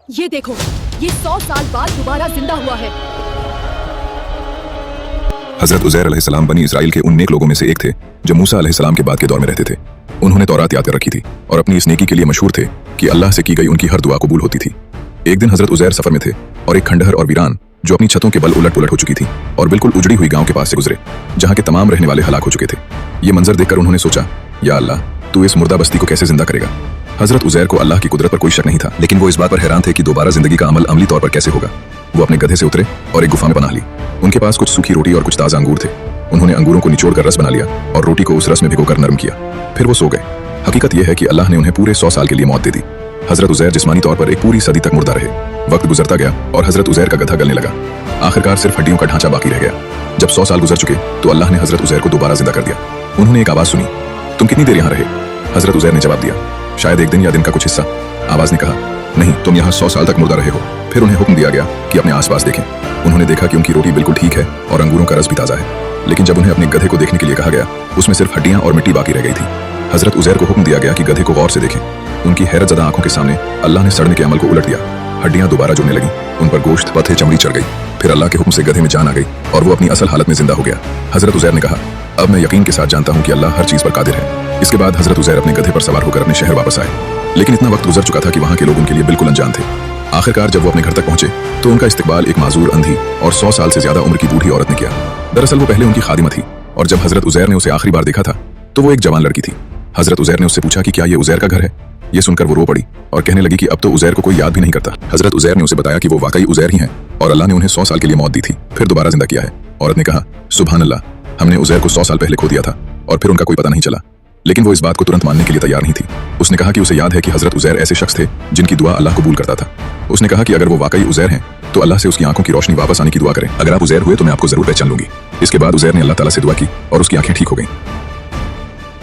ये देखो, ये 100 साल बाद दोबारा जिंदा हुआ है। हजरत उज़ैर अलैहिस्सलाम बनी इसराइल के उन नेक लोगों में से एक थे जो मूसा अलैहिस्सलाम के बाद के दौर में रहते थे। उन्होंने तौरात याद कर रखी थी और अपनी इस नेकी के लिए मशहूर थे कि अल्लाह से की गई उनकी हर दुआ कबूल होती थी। एक दिन हजरत उज़ैर सफर में थे और एक खंडहर और वीरान जो अपनी छतों के बल उलट पुलट हो चुकी थी और बिल्कुल उजड़ी हुई गांव के पास से गुजरे जहां के तमाम रहने वाले हलाक हो चुके थे। ये मंजर देखकर उन्होंने सोचा, या अल्लाह, तू इस मुर्दा बस्ती को कैसे जिंदा करेगा। हजरत उज़ैर को अल्लाह की कुदरत पर कोई शक नहीं था, लेकिन वो इस बात पर हैरान थे कि दोबारा जिंदगी का अमल अमली तौर पर कैसे होगा। वो अपने गधे से उतरे और एक गुफा में पनाह ली। उनके पास कुछ सूखी रोटी और कुछ ताज़ा अंगूर थे। उन्होंने अंगूरों को निचोड़ कर रस बना लिया और रोटी को उस रस में भिगोकर नरम किया। फिर वो सो गए। हकीकत यह है कि अल्लाह ने उन्हें पूरे 100 साल के लिए मौत दे दी। हजरत उज़ैर जिस्मानी तौर पर एक पूरी सदी तक मुर्दा रहे। वक्त गुजरता गया और हजरत उज़ैर का गधा गलने लगा। आखिरकार सिर्फ हड्डियों का ढांचा बाकी रह गया। जब 100 साल गुजर चुके तो अल्लाह ने हजरत उज़ैर को दोबारा जिंदा कर दिया। उन्होंने एक आवाज़ सुनी, तुम कितनी देर यहाँ रहे? हजरत उज़ैर ने जवाब दिया, शायद एक दिन या दिन का कुछ हिस्सा। आवाज़ ने कहा, नहीं, तुम यहाँ 100 साल तक मुर्दा रहे हो। फिर उन्हें हुक्म दिया गया कि अपने आसपास देखें। उन्होंने देखा कि उनकी रोटी बिल्कुल ठीक है और अंगूरों का रस भी ताज़ा है। लेकिन जब उन्हें अपने गधे को देखने के लिए कहा गया, उसमें सिर्फ हड्डियां और मिट्टी बाकी रह गई थी। हजरत उज़ैर को हुक्म दिया गया कि गधे को गौर से देखें। उनकी हैरतज़दा आंखों के सामने अल्लाह ने सड़ने के अमल को उलट दिया। हड्डियां दोबारा जुड़ने लगीं, उन पर गोश्त, पत्ते, चमड़ी चढ़ गई। फिर अल्लाह के हुक्म से गधे में जान आ गई और वो अपनी असल हालत में जिंदा हो गया। हजरत उज़ैर ने कहा, अब मैं यकीन के साथ जानता हूँ कि अल्लाह हर चीज़ पर कादिर है। इसके बाद हजरत उज़ैर अपने गधे पर सवार होकर अपने शहर वापस आए, लेकिन इतना वक्त गुजर चुका था कि वहाँ के लोग उनके लिए बिल्कुल अनजान थे। आखिरकार जब वो अपने घर तक पहुंचे तो उनका इस्तकबाल एक माजूर, अंधी और 100 साल से ज्यादा उम्र की बूढ़ी औरत ने किया। दरअसल वो पहले उनकी खादिमा थी और जब हजरत उज़ैर ने उसे आखिरी बार देखा था तो वो एक जवान लड़की थी। हजरत उज़ैर ने उससे पूछा कि क्या ये उज़ैर का घर है। ये सुनकर वो रो पड़ी और कहने लगी कि अब तो उज़ैर को कोई याद भी नहीं करता। हजरत उज़ैर ने उसे बताया कि वो वाकई उज़ैर ही हैं और अल्लाह ने उन्हें 100 साल के लिए मौत दी थी, फिर दोबारा जिंदा किया है। औरत ने कहा, सुभान अल्लाह, हमने उज़ैर को 100 साल पहले खो दिया था और फिर उनका कोई पता नहीं चला। लेकिन वो इस बात को तुरंत मानने के लिए तैयार नहीं थी। उसने कहा कि उसे याद है कि हजरत उज़ैर ऐसे शख्स थे जिनकी दुआ अल्लाह कबूल करता था। उसने कहा कि अगर वो वाकई उज़ैर हैं तो अल्लाह से उसकी आंखों की रोशनी वापस आने की दुआ करें। अगर आप उज़ैर हुए तो मैं आपको जरूर पहचान लूंगी। इसके बाद उज़ैर ने अल्लाह ताला से दुआ की और उसकी आंखें ठीक हो गईं।